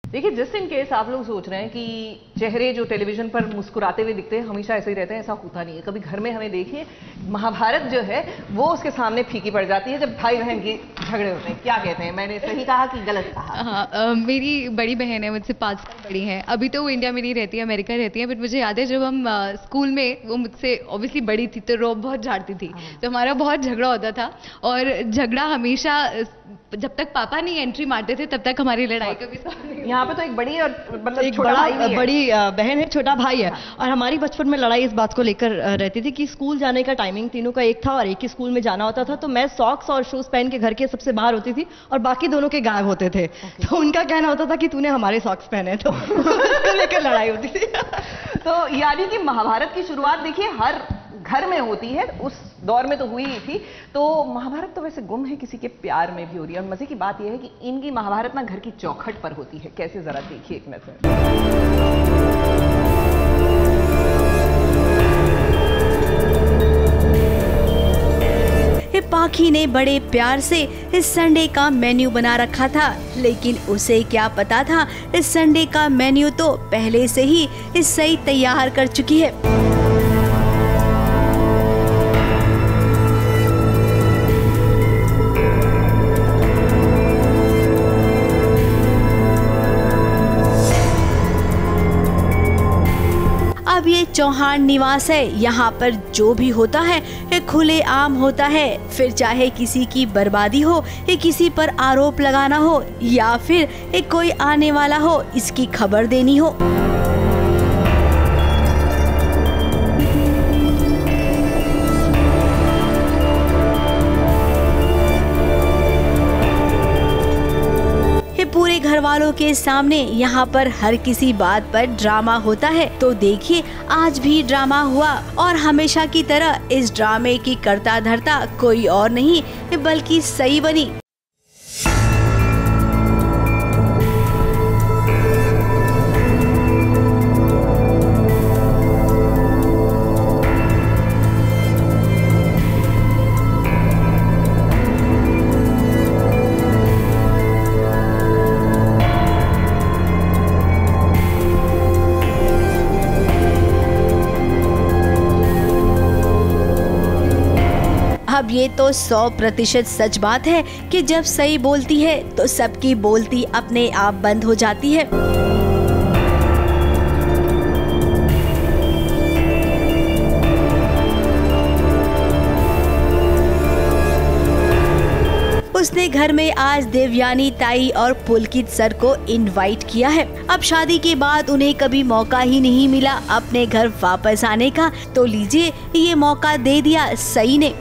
देखिए, just in case आप लोग सोच रहे हैं कि चेहरे जो टेलीविजन पर मुस्कुराते हुए दिखते हैं हमेशा ऐसे ही रहते हैं, ऐसा होता नहीं है। कभी घर में हमें देखिए, महाभारत जो है वो उसके सामने फीकी पड़ जाती है जब भाई बहन के झगड़े होते हैं। क्या कहते हैं, मैंने सही कहा कि गलत कहा? हाँ, मेरी बड़ी बहन है, मुझसे 5 साल बड़ी है। अभी तो वो इंडिया में नहीं रहती है, अमेरिका रहती है। बट मुझे याद है जब हम स्कूल में, वो मुझसे ऑब्वियसली बड़ी थी तो रोब बहुत झाड़ती थी, तो हमारा बहुत झगड़ा होता था। और झगड़ा हमेशा जब तक पापा नहीं एंट्री मारते थे तब तक हमारी लड़ाई कभी सॉल्व नहीं। यहाँ पे तो एक बड़ी और मतलब एक छोटा भाई भी है। बड़ी बहन है, छोटा भाई है। और हमारी बचपन में लड़ाई इस बात को लेकर रहती थी कि स्कूल जाने का टाइमिंग तीनों का एक था और एक ही स्कूल में जाना होता था। तो मैं सॉक्स और शूज पहन के घर के सबसे बाहर होती थी और बाकी दोनों के गायब होते थे। तो उनका कहना होता था कि तूने हमारे सॉक्स पहने, तो उसको लेकर लड़ाई होती थी। तो यानी कि महाभारत की शुरुआत देखिए हर घर में होती है, उस दौर में तो हुई ही थी। तो महाभारत तो वैसे गुम है किसी के प्यार में भी हो रही है। और मजे की बात यह है कि इनकी महाभारत ना घर की चौखट पर होती है। कैसे, जरा देखिए एक नजर। पाखी ने बड़े प्यार से इस संडे का मेन्यू बना रखा था, लेकिन उसे क्या पता था इस संडे का मेन्यू तो पहले से ही इस सही तैयार कर चुकी है। अब ये चौहान निवास है, यहाँ पर जो भी होता है ये खुले आम होता है। फिर चाहे किसी की बर्बादी हो, या किसी पर आरोप लगाना हो, या फिर कोई आने वाला हो इसकी खबर देनी हो। पूरे घर वालों के सामने यहाँ पर हर किसी बात पर ड्रामा होता है। तो देखिए, आज भी ड्रामा हुआ और हमेशा की तरह इस ड्रामे की करता धरता कोई और नहीं बल्कि सई बनी। अब ये तो 100% सच बात है कि जब सही बोलती है तो सबकी बोलती अपने आप बंद हो जाती है। उसने घर में आज देवयानी ताई और पुलकित सर को इनवाइट किया है। अब शादी के बाद उन्हें कभी मौका ही नहीं मिला अपने घर वापस आने का, तो लीजिए ये मौका दे दिया सई ने।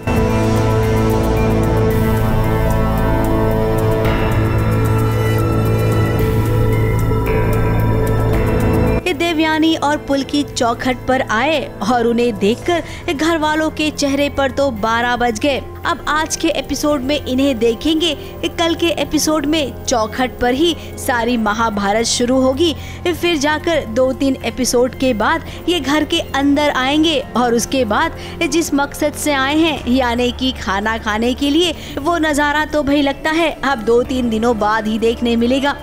देवयानी और पुलकित चौखट पर आए और उन्हें देखकर घर वालों के चेहरे पर तो 12 बज गए। अब आज के एपिसोड में इन्हें देखेंगे, कल के एपिसोड में चौखट पर ही सारी महाभारत शुरू होगी। फिर जाकर 2-3 एपिसोड के बाद ये घर के अंदर आएंगे और उसके बाद जिस मकसद से आए हैं यानी कि खाना खाने के लिए, वो नजारा तो भाई लगता है अब 2-3 दिनों बाद ही देखने मिलेगा।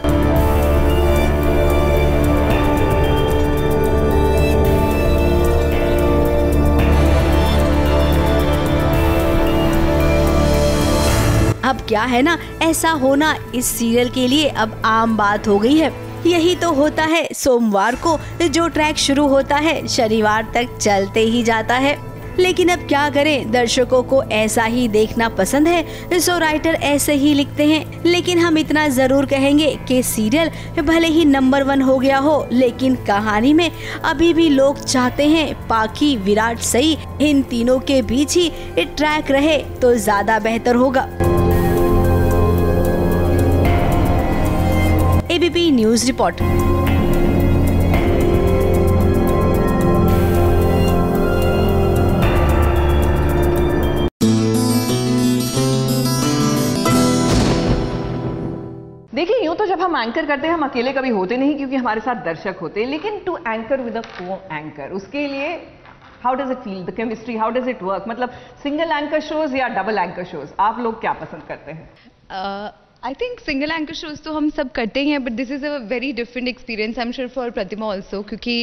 अब क्या है ना, ऐसा होना इस सीरियल के लिए अब आम बात हो गई है। यही तो होता है, सोमवार को जो ट्रैक शुरू होता है शनिवार तक चलते ही जाता है। लेकिन अब क्या करें, दर्शकों को ऐसा ही देखना पसंद है, सो राइटर ऐसे ही लिखते हैं। लेकिन हम इतना जरूर कहेंगे कि सीरियल भले ही नंबर 1 हो गया हो, लेकिन कहानी में अभी भी लोग चाहते हैं पाखी, विराट, सई इन तीनों के बीच ही ट्रैक रहे तो ज्यादा बेहतर होगा। ABP news report. देखिए, यूं तो जब हम एंकर करते हैं हम अकेले कभी होते नहीं, क्योंकि हमारे साथ दर्शक होते हैं। लेकिन टू एंकर विद अ को एंकर, उसके लिए how does it feel, the chemistry, how does it work? मतलब सिंगल एंकर शोज या डबल एंकर शोज, आप लोग क्या पसंद करते हैं? I think single anchor shows तो हम सब करते ही हैं, but this is a very different experience I am sure for Pratima also, क्योंकि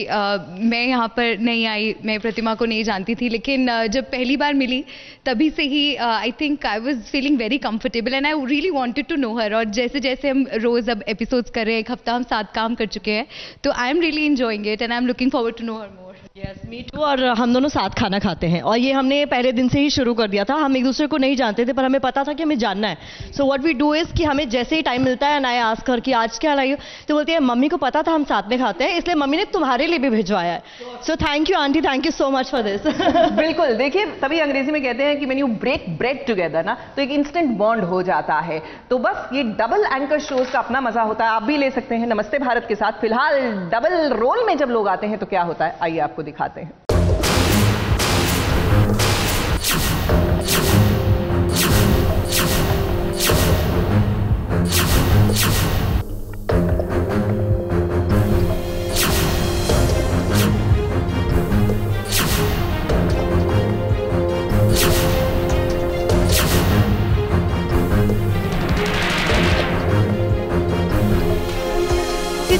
मैं यहाँ पर नहीं आई, मैं प्रतिमा को नहीं जानती थी, लेकिन जब पहली बार मिली तभी से ही I think I was feeling very comfortable and I really wanted to know her. और जैसे जैसे हम रोज़ अब एपिसोड्स कर रहे हैं, एक हफ्ता हम साथ काम कर चुके हैं, तो I am really enjoying it and I am looking forward to know her more. Yes me too. और हम दोनों साथ खाना खाते हैं और ये हमने पहले दिन से ही शुरू कर दिया था। हम एक दूसरे को नहीं जानते थे पर हमें पता था कि हमें जानना है। So what we do is कि हमें जैसे ही टाइम मिलता है एंड आई आस्क हर कि आज क्या लाई हो, तो बोलती है मम्मी को पता था हम साथ में खाते हैं इसलिए मम्मी ने तुम्हारे लिए भी भिजवाया है। So thank you aunty, thank you so much for this. बिल्कुल, देखिए तभी अंग्रेजी में कहते हैं कि when you break bread together ना, तो एक इंस्टेंट बॉन्ड हो जाता है। तो बस ये डबल एंकर शोज का अपना मजा होता है, आप भी ले सकते हैं नमस्ते भारत के साथ। फिलहाल डबल रोल में जब लोग आते हैं तो क्या होता है, आइए आपको दिखाते हैं।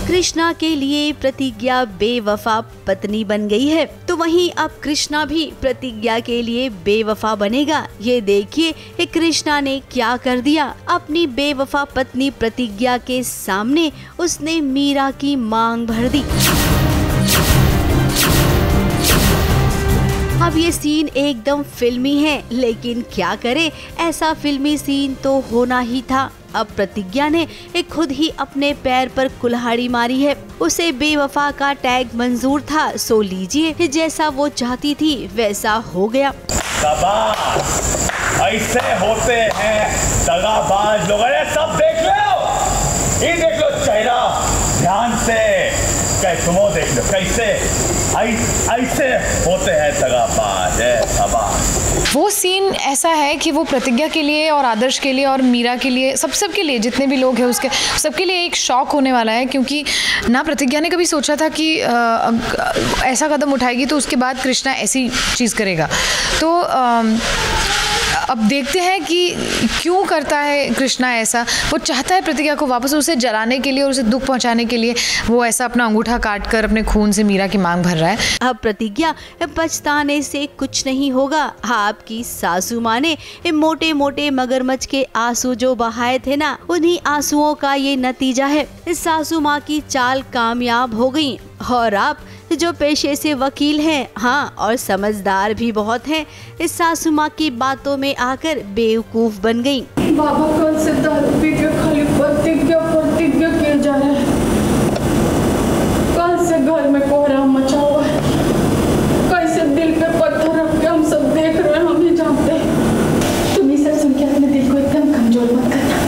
कृष्णा के लिए प्रतिज्ञा बेवफा पत्नी बन गई है, तो वहीं अब कृष्णा भी प्रतिज्ञा के लिए बेवफा बनेगा। ये देखिए कृष्णा ने क्या कर दिया। अपनी बेवफा पत्नी प्रतिज्ञा के सामने उसने मीरा की मांग भर दी। अब ये सीन एकदम फिल्मी है, लेकिन क्या करे, ऐसा फिल्मी सीन तो होना ही था। अब प्रतिज्ञा ने खुद ही अपने पैर पर कुल्हाड़ी मारी है। उसे बेवफा का टैग मंजूर था, सो लीजिए जैसा वो चाहती थी वैसा हो गया। ऐसे होते हैं दगाबाज लोग। अरे सब देख लो, ये देख लो चेहरा ध्यान से, कैसे वो देख लो कैसे ऐसे होते हैं दगाबाज है। वो सीन ऐसा है कि वो प्रतिज्ञा के लिए और आदर्श के लिए और मीरा के लिए सबके लिए, जितने भी लोग हैं उसके सबके लिए एक शॉक होने वाला है, क्योंकि ना प्रतिज्ञा ने कभी सोचा था कि ऐसा कदम उठाएगी तो उसके बाद कृष्णा ऐसी चीज़ करेगा। तो अब देखते हैं कि क्यों करता है कृष्णा ऐसा। वो चाहता है प्रतिज्ञा को वापस उसे जलाने के लिए और उसे दुख पहुंचाने के लिए वो ऐसा अपना अंगूठा काट कर अपने खून से मीरा की मांग भर रहा है। अब प्रतिज्ञा पछताने से कुछ नहीं होगा। आपकी सासू माँ ने मोटे मोटे मगरमच्छ के आंसू जो बहाए थे ना, उन्हीं आंसुओं का ये नतीजा है। सासू माँ की चाल कामयाब हो गई और आप जो पेशे से वकील हैं, हाँ और समझदार भी बहुत हैं, इस सासू माँ की बातों में आकर बेवकूफ बन गयी। बाबा कल से दारू पी के खाली प्रतिज्ञा किया जा रहा है। कल से घर में कोहरा मचा हुआ है। कैसे दिल पे पत्थर रख के हम सब देख रहे हैं, हम ही जानते हैं। तुम ये सब सुन के अपने दिल को एकदम कमजोर मत करना।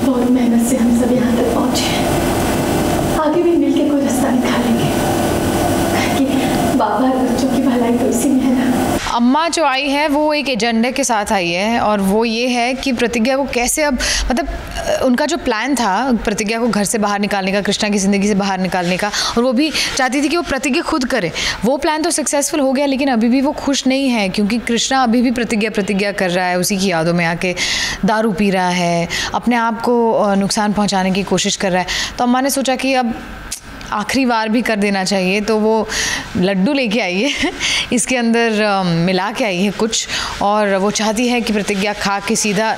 बहुत मेहनत से हम सब यहाँ तक पहुँचे हैं, आगे भी मिलके कोई रास्ता निकालेंगे। बाबा बच्चों की भलाई तो इसी में है ना। अम्मा जो आई है वो एक एजेंडे के साथ आई है, और वो ये है कि प्रतिज्ञा को कैसे अब मतलब उनका जो प्लान था प्रतिज्ञा को घर से बाहर निकालने का, कृष्णा की ज़िंदगी से बाहर निकालने का, और वो भी चाहती थी कि वो प्रतिज्ञा खुद करे। वो प्लान तो सक्सेसफुल हो गया, लेकिन अभी भी वो खुश नहीं है, क्योंकि कृष्णा अभी भी प्रतिज्ञा कर रहा है, उसी की यादों में आके दारू पी रहा है, अपने आप को नुकसान पहुँचाने की कोशिश कर रहा है। तो अम्मा ने सोचा कि अब आखिरी बार भी कर देना चाहिए, तो वो लड्डू लेके आई है, इसके अंदर मिला के आई है कुछ, और वो चाहती है कि प्रतिज्ञा खा के सीधा,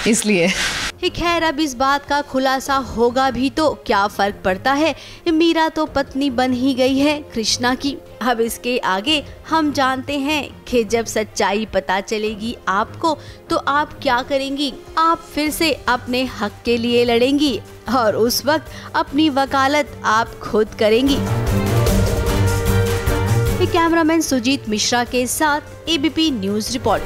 इसलिए। खैर अब इस बात का खुलासा होगा भी तो क्या फर्क पड़ता है, मीरा तो पत्नी बन ही गई है कृष्णा की। अब इसके आगे हम जानते हैं कि जब सच्चाई पता चलेगी आपको तो आप क्या करेंगी। आप फिर से अपने हक के लिए लड़ेंगी और उस वक्त अपनी वकालत आप खुद करेंगी। कैमरामैन सुजीत मिश्रा के साथ एबीपी न्यूज रिपोर्ट।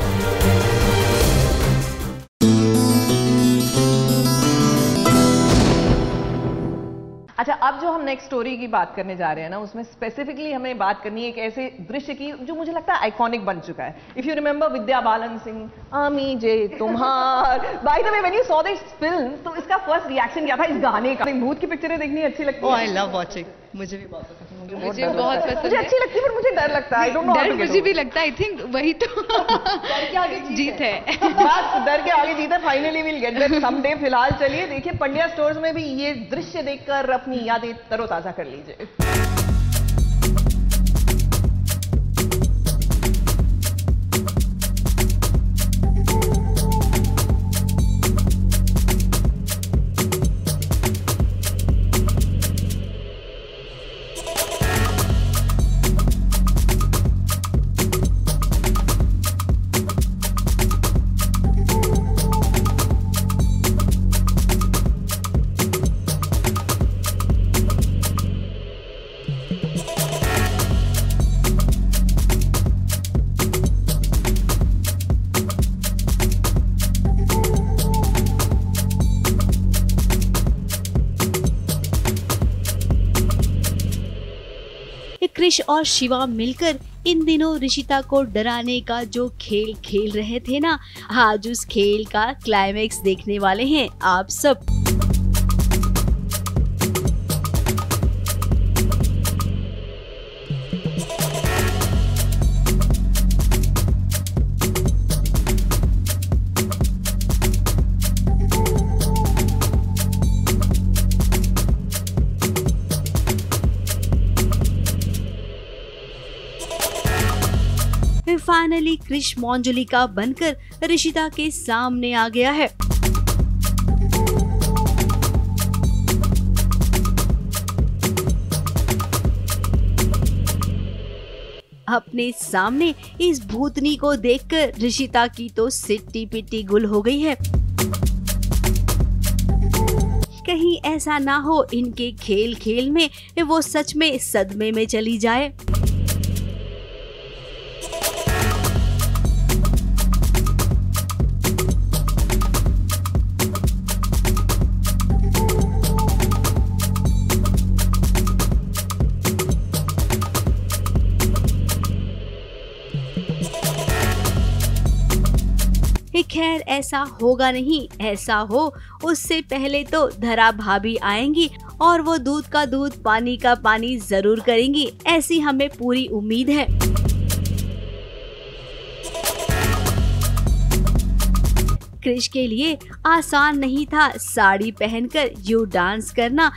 अच्छा, अब जो हम नेक्स्ट स्टोरी की बात करने जा रहे हैं ना, उसमें स्पेसिफिकली हमें बात करनी है एक ऐसे दृश्य की जो मुझे लगता है आइकॉनिक बन चुका है। If you remember Vidya Balan Singh, आमी जे तुम्हार। By the way when you saw this film, तो इसका फर्स्ट रिएक्शन क्या था इस गाने का? भूत की पिक्चरें देखनी अच्छी लगती है। आई लव वॉचिंग, मुझे भी बहुत पसंद है। मुझे बहुत पसंद मुझे है। अच्छी लगती है पर मुझे डर लगता है। आई डोंट नो डर मुझे भी लगता है। आई थिंक वही तो जीत है। बस डर के आगे जीत है। Finally will get there someday. फिलहाल चलिए देखिए पंड्या स्टोर्स में भी ये दृश्य देखकर अपनी यादें तरोताजा कर लीजिए। क्रिश और शिवा मिलकर इन दिनों ऋषिता को डराने का जो खेल खेल रहे थे ना, आज उस खेल का क्लाइमेक्स देखने वाले हैं आप सब। फाइनली क्रिश मंजुलिका बनकर ऋषिता के सामने आ गया है। अपने सामने इस भूतनी को देखकर ऋषिता की तो सिट्टी पिट्टी गुल हो गई है। कहीं ऐसा ना हो इनके खेल खेल में वो सच में सदमे में चली जाए। खैर ऐसा होगा नहीं, ऐसा हो उससे पहले तो धरा भाभी आएंगी और वो दूध का दूध पानी का पानी जरूर करेंगी, ऐसी हमें पूरी उम्मीद है। क्रिश के लिए आसान नहीं था साड़ी पहनकर यूं डांस करना।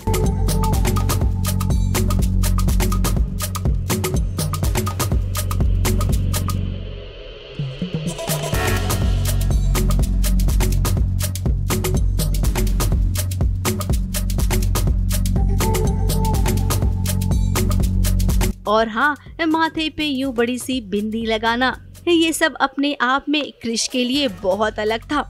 और हाँ, माथे पे यूं बड़ी सी बिंदी लगाना, ये सब अपने आप में क्रिश के लिए बहुत अलग था।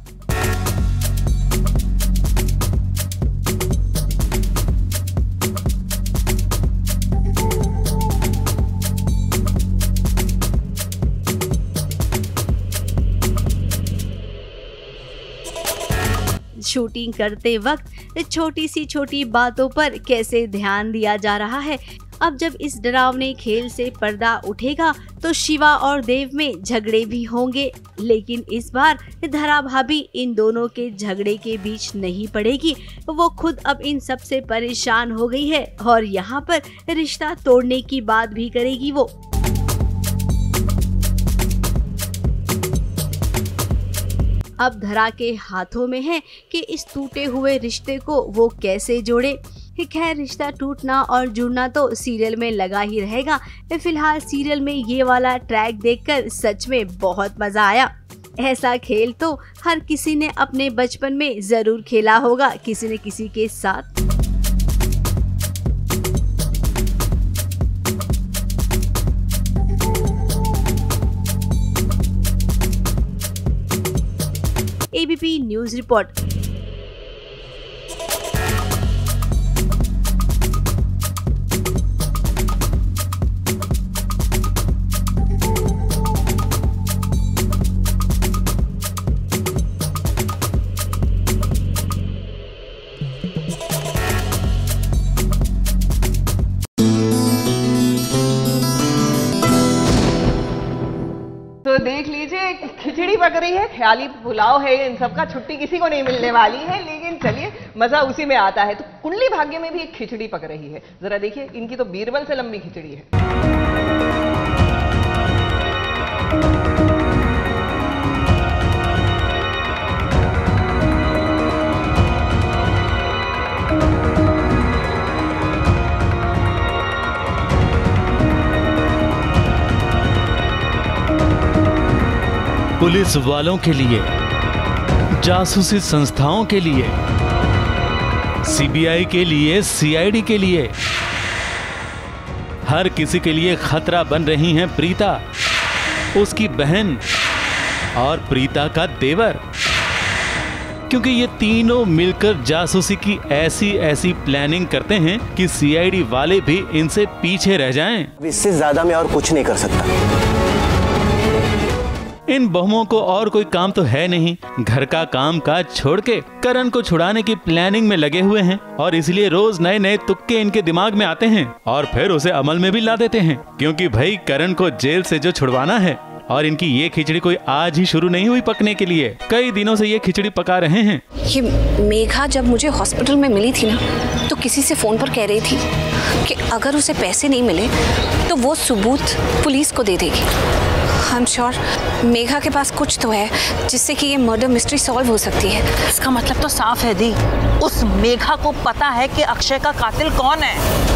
शूटिंग करते वक्त छोटी सी छोटी बातों पर कैसे ध्यान दिया जा रहा है। अब जब इस डरावने खेल से पर्दा उठेगा तो शिवा और देव में झगड़े भी होंगे, लेकिन इस बार धरा भाभी इन दोनों के झगड़े के बीच नहीं पड़ेगी। वो खुद अब इन सब से परेशान हो गई है और यहाँ पर रिश्ता तोड़ने की बात भी करेगी वो। अब धरा के हाथों में है कि इस टूटे हुए रिश्ते को वो कैसे जोड़े। खैर रिश्ता टूटना और जुड़ना तो सीरियल में लगा ही रहेगा। फिलहाल सीरियल में ये वाला ट्रैक देखकर सच में बहुत मजा आया। ऐसा खेल तो हर किसी ने अपने बचपन में जरूर खेला होगा किसी न किसी के साथ। ABP news report. देख लीजिए खिचड़ी पक रही है, ख्याली पुलाव है, इन सब का छुट्टी किसी को नहीं मिलने वाली है। लेकिन चलिए मजा उसी में आता है। तो कुंडली भाग्य में भी एक खिचड़ी पक रही है, जरा देखिए, इनकी तो बीरबल से लंबी खिचड़ी है। पुलिस वालों के लिए, जासूसी संस्थाओं के लिए, सीबीआई के लिए, सीआईडी के लिए, हर किसी के लिए खतरा बन रही हैं प्रीता, उसकी बहन और प्रीता का देवर, क्योंकि ये तीनों मिलकर जासूसी की ऐसी ऐसी प्लानिंग करते हैं कि सीआईडी वाले भी इनसे पीछे रह जाएं। इससे ज्यादा मैं और कुछ नहीं कर सकता। इन बहुओं को और कोई काम तो है नहीं, घर का काम काज छोड़ के करण को छुड़ाने की प्लानिंग में लगे हुए हैं और इसलिए रोज नए नए तुक्के इनके दिमाग में आते हैं और फिर उसे अमल में भी ला देते हैं, क्योंकि भाई करण को जेल से जो छुड़वाना है। और इनकी ये खिचड़ी कोई आज ही शुरू नहीं हुई पकने के लिए, कई दिनों से ये खिचड़ी पका रहे हैं। ये मेघा जब मुझे हॉस्पिटल में मिली थी ना, तो किसी से फोन पर कह रही थी कि अगर उसे पैसे नहीं मिले तो वो सबूत पुलिस को दे देगी। आई एम श्योर मेघा के पास कुछ तो है जिससे कि ये मर्डर मिस्ट्री सॉल्व हो सकती है। इसका मतलब तो साफ है दी, उस मेघा को पता है कि अक्षय का कातिल कौन है।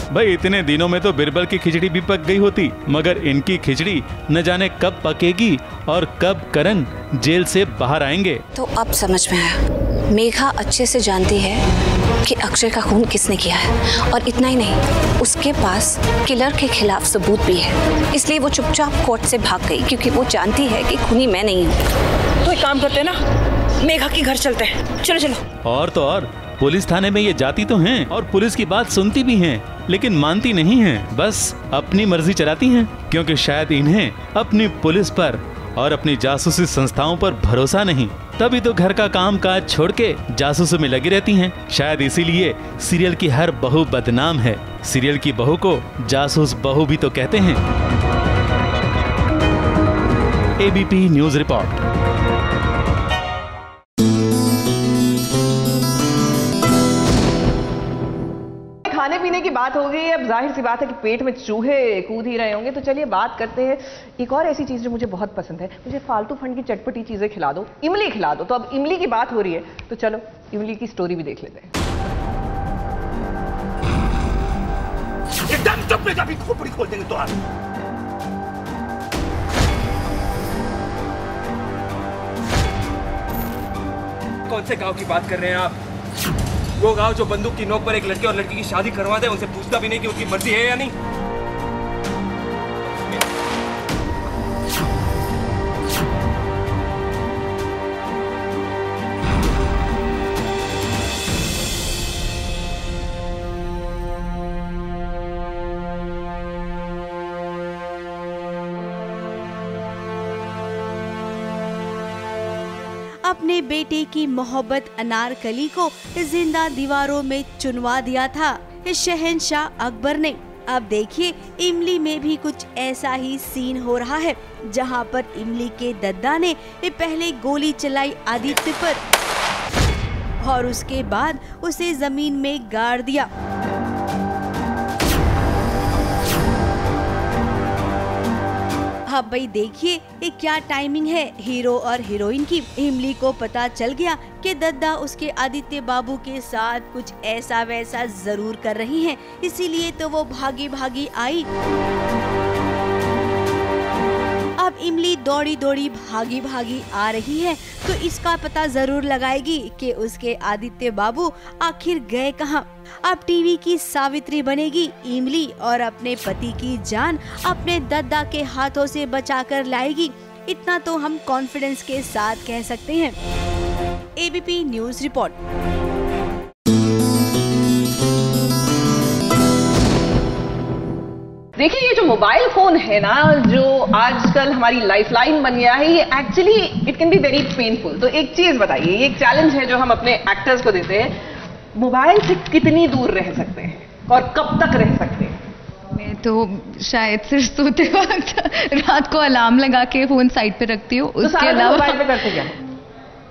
भाई इतने दिनों में तो बिरबल की खिचड़ी भी पक गई होती, मगर इनकी खिचड़ी न जाने कब पकेगी और कब करण जेल से बाहर आएंगे। तो अब समझ में आया, मेघा अच्छे से जानती है कि अक्षय का खून किसने किया है, और इतना ही नहीं, उसके पास किलर के खिलाफ सबूत भी है, इसलिए वो चुपचाप कोर्ट से भाग गई, क्योंकि वो जानती है कि खूनी मैं नहीं हूँ। तो एक काम करते हैं ना, मेघा की घर चलते हैं, चलो चलो। और तो और पुलिस थाने में ये जाती तो हैं और पुलिस की बात सुनती भी हैं, लेकिन मानती नहीं हैं, बस अपनी मर्जी चलाती हैं, क्योंकि शायद इन्हें अपनी पुलिस पर और अपनी जासूसी संस्थाओं पर भरोसा नहीं, तभी तो घर का काम काज छोड़ के जासूसी में लगी रहती हैं। शायद इसीलिए सीरियल की हर बहू बदनाम है। सीरियल की बहू को जासूस बहू भी तो कहते हैं। ABP news report. खाने पीने की बात हो गई, अब जाहिर सी बात है कि पेट में चूहे कूद ही रहे होंगे, तो चलिए बात करते हैं एक और ऐसी चीज जो मुझे बहुत पसंद है। मुझे फालतू फंड की चटपटी चीजें खिला दो, इमली खिला दो। तो अब इमली की बात हो रही है, तो चलो इमली की स्टोरी भी देख लेते हैं। एकदम चुप में, खोपड़ी खोल देंगे तो आप। कौन से गांव की बात कर रहे हैं आप? वो गांव जो बंदूक की नोक पर एक लड़के और लड़की की शादी करवा दे, उनसे पूछता भी नहीं कि उनकी मर्जी है या नहीं। अपने बेटे की मोहब्बत अनारकली को जिंदा दीवारों में चुनवा दिया था शहंशाह अकबर ने। अब देखिए इमली में भी कुछ ऐसा ही सीन हो रहा है, जहां पर इमली के दद्दा ने पहले गोली चलाई आदित्य पर और उसके बाद उसे जमीन में गाड़ दिया। अब भाई देखिए ये क्या टाइमिंग है हीरो और हीरोइन की। इमली को पता चल गया कि दद्दा उसके आदित्य बाबू के साथ कुछ ऐसा वैसा जरूर कर रही हैं, इसीलिए तो वो भागी भागी आई। अब इमली दौड़ी दौड़ी भागी भागी आ रही है, तो इसका पता जरूर लगाएगी कि उसके आदित्य बाबू आखिर गए कहाँ। अब टीवी की सावित्री बनेगी इमली और अपने पति की जान अपने दद्दा के हाथों से बचाकर लाएगी। इतना तो हम कॉन्फिडेंस के साथ कह सकते हैं। ABP news report. देखिए ये जो मोबाइल फोन है ना, जो आजकल हमारी लाइफलाइन बन गया है, ये actually it can be very painful. तो एक चीज बताइए, ये एक चैलेंज है जो हम अपने एक्टर्स को देते हैं, मोबाइल से कितनी दूर रह सकते हैं और कब तक रह सकते हैं? मैं तो शायद सिर्फ सोते वक्त रात को अलार्म लगा के फोन साइड पे रखती हूँ, उसके अलावा मोबाइल पे करते क्या?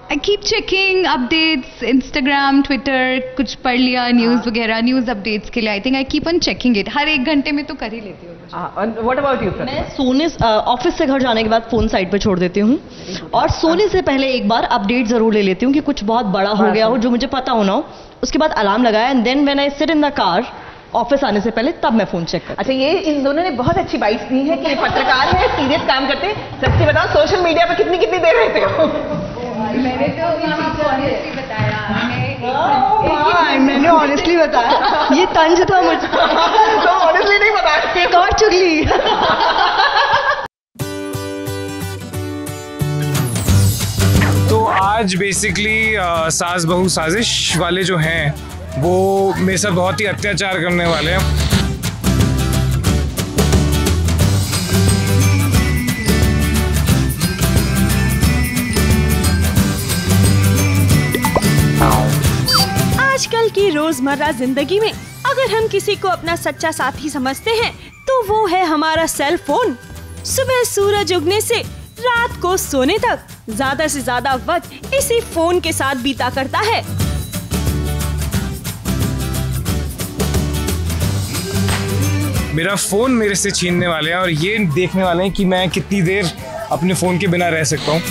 I keep checking updates, Instagram, Twitter, कुछ पढ़ लिया न्यूज़ वगैरह, न्यूज़ अपडेट्स के लिए I think I keep on checking it. हर 1 घंटे में तो कर ही लेती हूँ। What about you? मैं सोने ऑफिस से घर जाने के बाद फ़ोन साइड पे छोड़ देती हूँ और सोने से पहले एक बार अपडेट ज़रूर ले लेती हूँ कि कुछ बहुत बड़ा हो गया हो जो मुझे पता होना हो। उसके बाद अलार्म लगाया and then when I sit in the car office आने से पहले तब मैं फ़ोन चेक करती हूँ। अच्छा, ये इन दोनों ने बहुत अच्छी बाइट्स दी है कि पत्रकार है, सीरियस काम करते हैं। सच्ची बताओ, सोशल मीडिया पर कितनी देर रहते हो? मैंने तो ऑनेस्टली बताया, मैंने ऑनेस्टली बताया, ये तंज था मुझे। तो ऑनेस्टली नहीं बताया, एक और चुगली। तो आज बेसिकली सास बहू साजिश वाले जो हैं वो मेरे साथ बहुत ही अत्याचार करने वाले हैं। आजकल की रोजमर्रा जिंदगी में अगर हम किसी को अपना सच्चा साथी समझते हैं तो वो है हमारा सेल फोन। सुबह सूरज उगने से रात को सोने तक ज्यादा से ज्यादा वक्त इसी फोन के साथ बीता करता है। मेरा फोन मेरे से छीनने वाले हैं और ये देखने वाले हैं कि मैं कितनी देर अपने फोन के बिना रह सकता हूँ।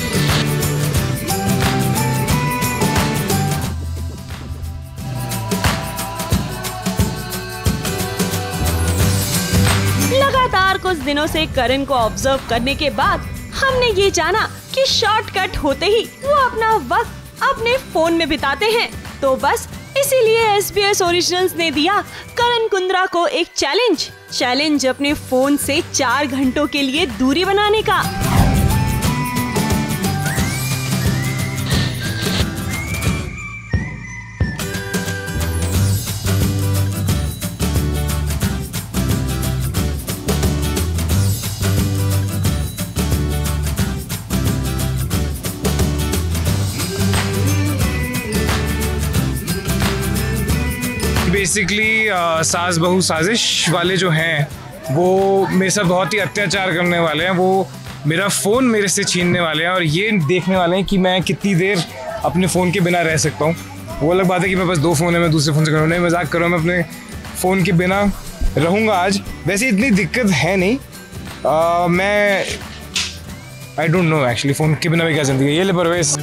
लगातार कुछ दिनों से करण को ऑब्जर्व करने के बाद हमने ये जाना कि शॉर्टकट होते ही वो अपना वक्त अपने फोन में बिताते हैं। तो बस इसीलिए SBS ओरिजिनल्स ने दिया करण कुंद्रा को एक चैलेंज अपने फोन से 4 घंटों के लिए दूरी बनाने का। बेसिकली सास बहू साजिश वाले जो हैं वो मेरे साथ बहुत ही अत्याचार करने वाले हैं। वो मेरा फ़ोन मेरे से छीनने वाले हैं और ये देखने वाले हैं कि मैं कितनी देर अपने फ़ोन के बिना रह सकता हूँ। वो अलग बात है कि मेरे पास 2 फ़ोन है, मैं दूसरे फ़ोन से करूँ, नहीं मजाक कर रहा हूँ, मैं अपने फ़ोन के बिना रहूँगा आज। वैसे इतनी दिक्कत है नहीं, मैं I don't know actually phone के बिना भी क्या ज़िंदगी है। ये ले परवेज़।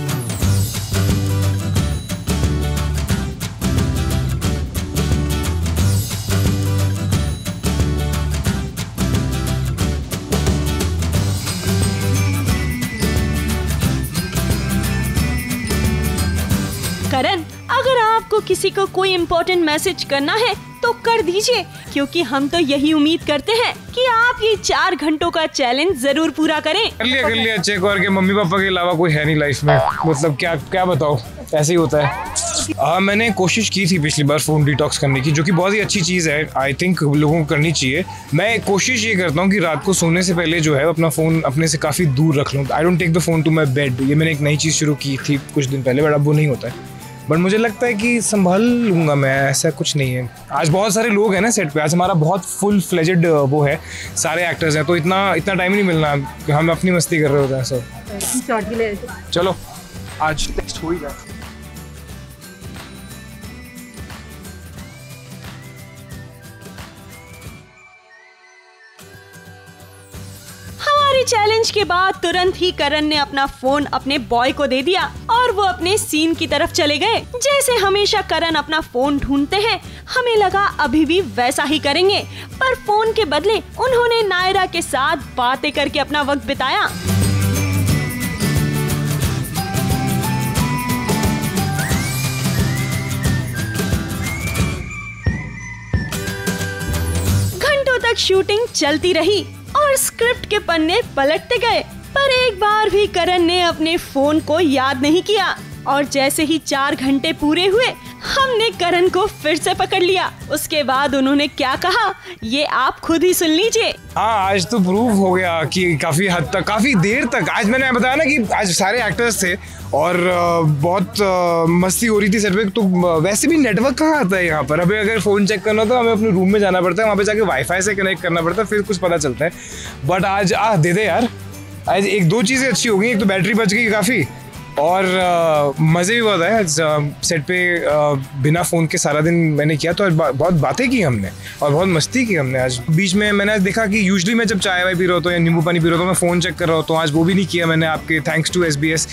करण, अगर आपको किसी को कोई इम्पोर्टेंट मैसेज करना है तो कर दीजिए, क्योंकि हम तो यही उम्मीद करते हैं कि आप ये 4 घंटों का चैलेंज जरूर पूरा करें। कर लिया चेक और के मम्मी पापा के अलावा कोई है नहीं लाइफ में, मतलब क्या बताओ, ऐसे ही होता है। मैंने कोशिश की थी पिछली बार फ़ोन डिटॉक्स करने की, जो कि बहुत ही अच्छी चीज़ है, आई थिंक लोगों को करनी चाहिए। मैं कोशिश ये करता हूँ कि रात को सोने से पहले जो है अपना फ़ोन अपने से काफ़ी दूर रख लूँ। I don't take the phone to my bed. ये मैंने एक नई चीज़ शुरू की थी कुछ दिन पहले, बट अब वो नहीं होता है। बट मुझे लगता है कि संभाल लूँगा मैं, ऐसा कुछ नहीं है। आज बहुत सारे लोग हैं ना सेट पे, आज हमारा बहुत फुल फ्लेजेड वो है, सारे एक्टर्स हैं, तो इतना टाइम नहीं मिलना, हम अपनी मस्ती कर रहे होते हैं सब। चलो आज टेक्स्ट हो ही जाए। चैलेंज के बाद तुरंत ही करण ने अपना फोन अपने बॉय को दे दिया और वो अपने सीन की तरफ चले गए। जैसे हमेशा करण अपना फोन ढूंढते हैं, हमें लगा अभी भी वैसा ही करेंगे, पर फोन के बदले उन्होंने नायरा के साथ बातें करके अपना वक्त बिताया। घंटों तक शूटिंग चलती रही और स्क्रिप्ट के पन्ने पलटते गए, पर एक बार भी करण ने अपने फोन को याद नहीं किया। और जैसे ही 4 घंटे पूरे हुए, हमने करण को फिर से पकड़ लिया। उसके बाद उन्होंने क्या कहा, ये आप खुद ही सुन लीजिए। हाँ, आज तो प्रूव हो गया कि काफी हद तक, काफी देर तक, आज मैंने बताया ना कि आज सारे एक्टर्स थे और बहुत मस्ती हो रही थी सेट पे। तो वैसे भी नेटवर्क कहाँ आता है यहाँ पर। अभी अगर फ़ोन चेक करना तो हमें अपने रूम में जाना पड़ता है, वहाँ पे जाके वाईफाई से कनेक्ट करना पड़ता है, फिर कुछ पता चलता है। बट आज दे दे यार, आज 1-2 चीज़ें अच्छी हो गई। एक तो बैटरी बच गई काफ़ी, और मज़े भी बहुत आए। आज सेट पे बिना फ़ोन के सारा दिन मैंने किया, तो आज बहुत बातें की हमने और बहुत मस्ती की हमने। आज बीच में मैंने देखा कि यूजुअली मैं जब चाय वाय पी रहा होता हूँ या नींबू पानी पी रहा होता हूँ मैं फ़ोन चेक कर रहा होता हूँ, आज वो भी नहीं किया मैंने, आपके थैंक्स टू SBS।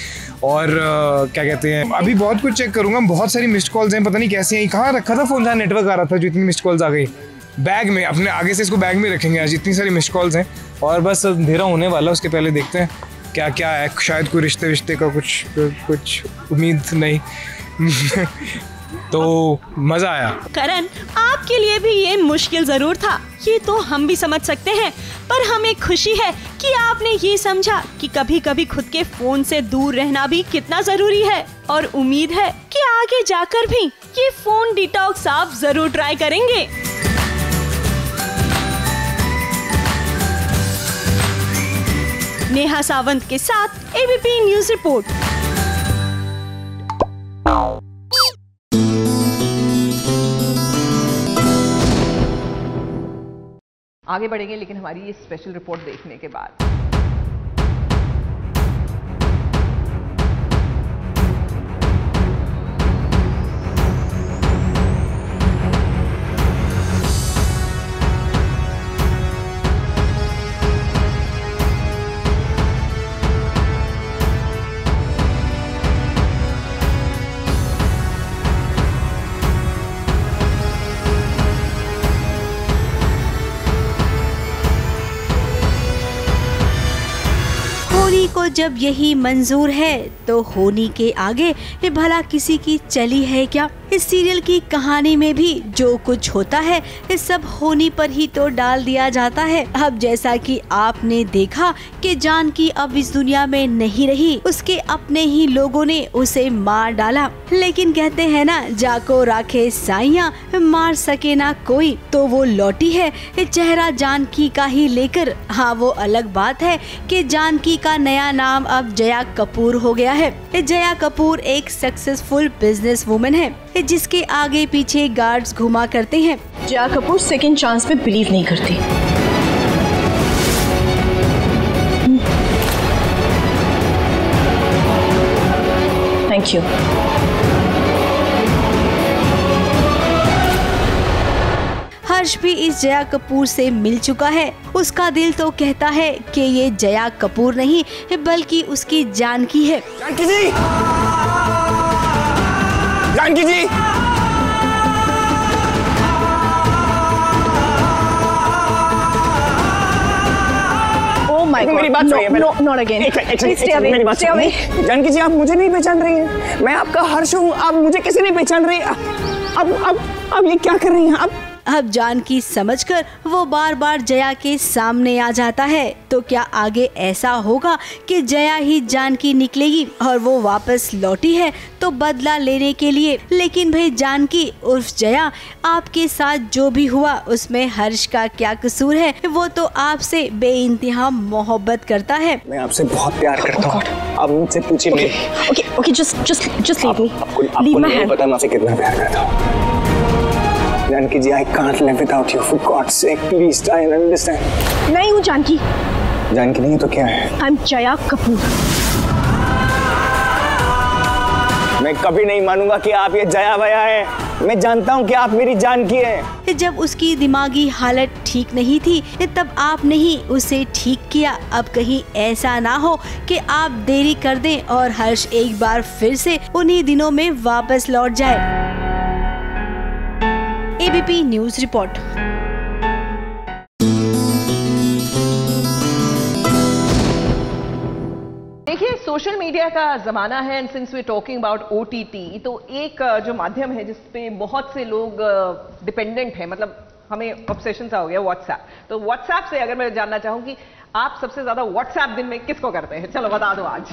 और क्या कहते हैं, अभी बहुत कुछ चेक करूँगा। बहुत सारी मिस्ड कॉल्स हैं, पता नहीं कैसे हैं, कहाँ रखा था फ़ोन, जहाँ नेटवर्क आ रहा था जो इतनी मिस्ड कॉल्स आ गई। बैग में अपने आगे से इसको बैग में रखेंगे, आज इतनी सारी मिस्ड कॉल्स हैं और बस अंधेरा होने वाला, उसके पहले देखते हैं क्या क्या है। शायद कोई रिश्ते का कुछ उम्मीद नहीं तो मज़ा आया। करण, आपके लिए भी ये मुश्किल जरूर था, ये तो हम भी समझ सकते हैं, पर हमें खुशी है कि आपने ये समझा कि कभी कभी खुद के फोन से दूर रहना भी कितना जरूरी है। और उम्मीद है कि आगे जाकर भी ये फोन डिटॉक्स आप जरूर ट्राई करेंगे। नेहा सावंत के साथ ABP न्यूज रिपोर्ट। आगे बढ़ेंगे लेकिन हमारी ये स्पेशल रिपोर्ट देखने के बाद। को जब यही मंजूर है तो होनी के आगे ये भला किसी की चली है क्या। इस सीरियल की कहानी में भी जो कुछ होता है ये सब होनी पर ही तो डाल दिया जाता है। अब जैसा कि आपने देखा कि जानकी अब इस दुनिया में नहीं रही, उसके अपने ही लोगों ने उसे मार डाला। लेकिन कहते हैं ना, जाको राखे साइया मार सके ना कोई, तो वो लौटी है चेहरा जानकी का ही लेकर। हाँ, वो अलग बात है कि जानकी का नया नाम अब जया कपूर हो गया है। जया कपूर एक सक्सेसफुल बिजनेस वुमन है जिसके आगे पीछे गार्ड्स घुमा करते हैं। जया कपूर सेकंड चांस पे बिलीव नहीं करती। Thank you. हर्ष भी इस जया कपूर से मिल चुका है। उसका दिल तो कहता है कि ये जया कपूर नहीं बल्कि उसकी जानकी है। जानकी जी! जानकी जी! Oh my God! मेरी बात सुनिए। No, not again. मेरी बात सुनिए। जानकी जी, आप मुझे नहीं पहचान रही हैं। मैं आपका हर्ष हूँ, आप मुझे कैसे नहीं पहचान रही? अब ये क्या कर रही हैं आप? अब जानकी समझकर वो बार बार जया के सामने आ जाता है। तो क्या आगे ऐसा होगा कि जया ही जानकी निकलेगी और वो वापस लौटी है तो बदला लेने के लिए। लेकिन भाई जानकी उर्फ जया, आपके साथ जो भी हुआ उसमें हर्ष का क्या कसूर है? वो तो आपसे बेइंतहा मोहब्बत करता है। मैं आपसे बहुत प्यार करता हूँ, आप मुझसे पूछिए नहीं। Okay, just leave me. आपको नहीं पता मैं आपसे कितना प्यार करता हूँ। जानकी जी, I can't live without you. For God's sake, please try and understand. नहीं हूँ जानकी। जानकी नहीं है तो क्या है? I'm जया कपूर। मैं कभी नहीं मानूंगा कि आप ये जया वया है। मैं जानता हूँ कि आप मेरी जानकी हैं। जब उसकी दिमागी हालत ठीक नहीं थी तब आपने ही उसे ठीक किया। अब कहीं ऐसा ना हो कि आप देरी कर दें और हर्ष एक बार फिर से उन्हीं दिनों में वापस लौट जाए। ABP news report. देखिए, सोशल मीडिया का जमाना है and since we talking about OTT, तो एक जो माध्यम है जिसपे बहुत से लोग डिपेंडेंट हैं, मतलब हमें ऑब्सेशन सा हो गया, व्हाट्सएप। तो व्हाट्सएप से अगर मैं जानना चाहूँ कि आप सबसे ज्यादा व्हाट्सएप दिन में किसको करते हैं, चलो बता दो आज।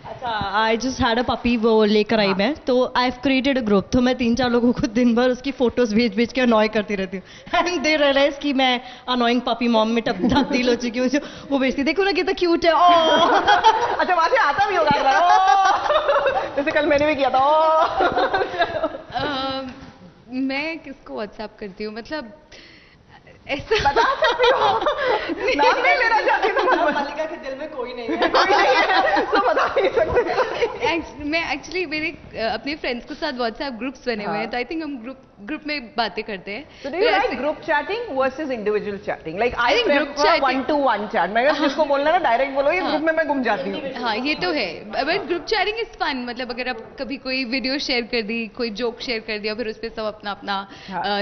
अच्छा, I just had a puppy, वो लेकर आई मैं, तो I have created a group. तो मैं 3-4 लोगों को दिन भर उसकी फोटोज भेज के अनॉय करती रहती हूँ एंड दे रियलाइज कि मैं अनॉइंग पपी मॉम में तब्दील हो चुकी हूँ। वो भेजती, देखो ना कितना क्यूट है। अच्छा, वहां से आता भी होगा जैसे कल मैंने भी किया था। मैं किसको व्हाट्सएप करती हूँ, मतलब बता सकती हो, नाम नहीं लेना चाहती तो मालिका के दिल में कोई नहीं है, कोई नहीं है तो बता नहीं सकते। मैं एक्चुअली मेरे अपने फ्रेंड्स के साथ व्हाट्सएप ग्रुप्स बने हुए हैं, तो आई थिंक हम ग्रुप में बातें करते हैं। So do you like group chatting versus individual chatting? Like I prefer one-to-one chat. मैं अगर जिसको बोलना ना डायरेक्ट बोलो, ये ग्रुप में मैं गुम जाती हूँ। हाँ, ये तो है, but group chatting is fun. मतलब अगर आप कभी कोई वीडियो शेयर कर दी, कोई जोक शेयर कर दिया, फिर उस पर सब अपना अपना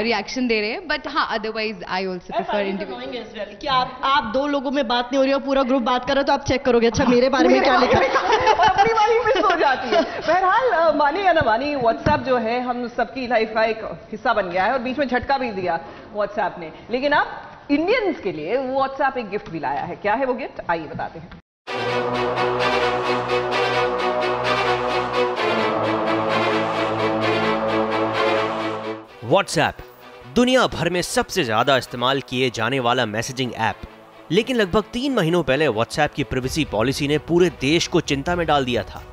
रिएक्शन दे रहे हैं। बट हाँ, otherwise I also prefer individual. कि आप दो लोगों में बात नहीं हो रही हो, पूरा ग्रुप बात कर रहा है, तो आप चेक करोगे अच्छा मेरे बारे में क्या लिखा है, और अपनी वाली मिस हो जाती है। बहरहाल मानी या ना मानी, व्हाट्सएप जो है हम सबकी लाइफ का एक हिस्सा बन गया है, और बीच में झटका भी दिया व्हाट्सएप ने। लेकिन अब इंडियंस के लिए व्हाट्सएप एक गिफ्ट भी लाया है। क्या है वो गिफ्ट, आइए बताते हैं। व्हाट्सएप दुनिया भर में सबसे ज्यादा इस्तेमाल किए जाने वाला मैसेजिंग ऐप, लेकिन लगभग 3 महीनों पहले व्हाट्सएप की प्राइवेसी पॉलिसी ने पूरे देश को चिंता में डाल दिया था।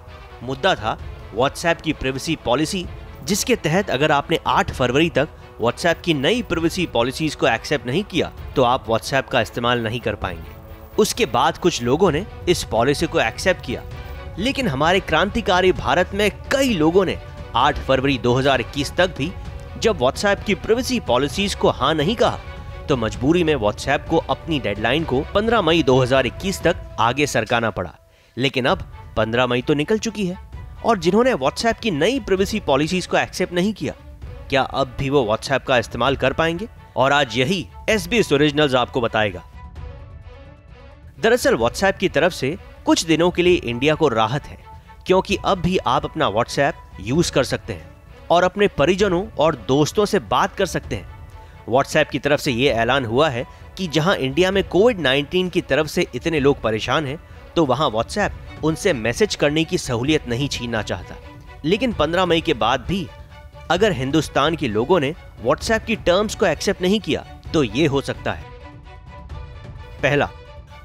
मुद्दा था व्हाट्सएप की प्राइवेसी पॉलिसी, जिसके तहत अगर आपने 8 फरवरी तक व्हाट्सएप की नई प्राइवेसी पॉलिसीज को एक्सेप्ट नहीं किया तो आप व्हाट्सएप का इस्तेमाल नहीं कर पाएंगे। उसके बाद कुछ लोगों ने इस पॉलिसी को एक्सेप्ट किया, लेकिन हमारे क्रांतिकारी भारत में कई लोगों ने 8 फरवरी 2021 तक भी जब व्हाट्सएप की प्राइवेसी पॉलिसीज को हाँ नहीं कहा, तो मजबूरी में व्हाट्सएप को अपनी डेडलाइन को 15 मई 2021 तक आगे सरकाना पड़ा। लेकिन अब 15 मई तो निकल चुकी है, और जिन्होंने व्हाट्सएप की नई प्राइवेसी पॉलिसीज को एक्सेप्ट नहीं किया, क्या अब भी वो व्हाट्सएप का इस्तेमाल कर पाएंगे? और आज यही SBS ओरिजिनल्स आपको बताएगा। दरअसल व्हाट्सएप की तरफ से कुछ दिनों के लिए इंडिया को राहत है, क्योंकि अब भी आप अपना व्हाट्सएप यूज कर सकते हैं और अपने परिजनों और दोस्तों से बात कर सकते हैं। व्हाट्सएप की तरफ से यह ऐलान हुआ है कि जहां इंडिया में कोविड-19 की तरफ से इतने लोग परेशान हैं, तो वहां व्हाट्सएप उनसे मैसेज करने की सहूलियत नहीं छीनना चाहता। लेकिन 15 मई के बाद भी अगर हिंदुस्तान के लोगों ने व्हाट्सएप की टर्म्स को एक्सेप्ट नहीं किया, तो ये हो सकता है। पहला,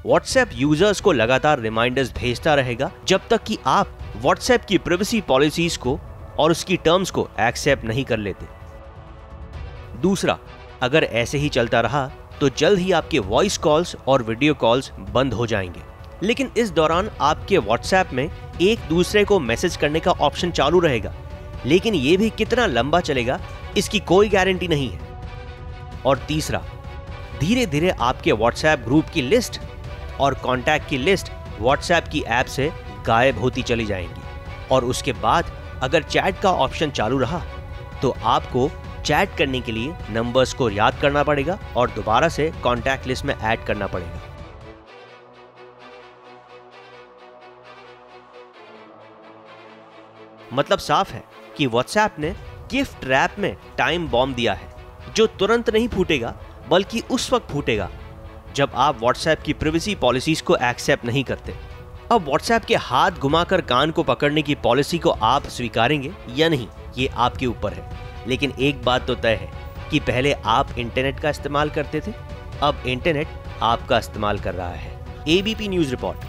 व्हाट्सएप यूजर्स को लगातार रिमाइंडर्स भेजता रहेगा जब तक कि आप व्हाट्सएप की प्राइवेसी पॉलिसीज को और उसकी टर्म्स को एक्सेप्ट नहीं कर लेते। दूसरा, अगर ऐसे ही चलता रहा तो जल्द ही आपके वॉइस कॉल्स और वीडियो कॉल्स बंद हो जाएंगे। लेकिन इस दौरान आपके व्हाट्सएप में एक दूसरे को मैसेज करने का ऑप्शन चालू रहेगा, लेकिन ये भी कितना लंबा चलेगा इसकी कोई गारंटी नहीं है। और तीसरा, धीरे धीरे आपके व्हाट्सएप ग्रुप की लिस्ट और कॉन्टैक्ट की लिस्ट व्हाट्सएप की ऐप से गायब होती चली जाएंगी, और उसके बाद अगर चैट का ऑप्शन चालू रहा तो आपको चैट करने के लिए नंबर्स को याद करना पड़ेगा और दोबारा से कॉन्टैक्ट लिस्ट में ऐड करना पड़ेगा। मतलब साफ है कि व्हाट्सएप ने गिफ्ट रैप में टाइम बॉम्ब दिया है, जो तुरंत नहीं फूटेगा बल्कि उस वक्त फूटेगा जब आप व्हाट्सएप की प्राइवेसी पॉलिसीज को एक्सेप्ट नहीं करते। अब व्हाट्सएप के हाथ घुमाकर कान को पकड़ने की पॉलिसी को आप स्वीकारेंगे या नहीं, ये आपके ऊपर है। लेकिन एक बात तो तय है कि पहले आप इंटरनेट का इस्तेमाल करते थे, अब इंटरनेट आपका इस्तेमाल कर रहा है। ABP news report.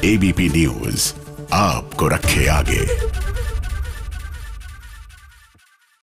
ABP news आपको रखे आगे।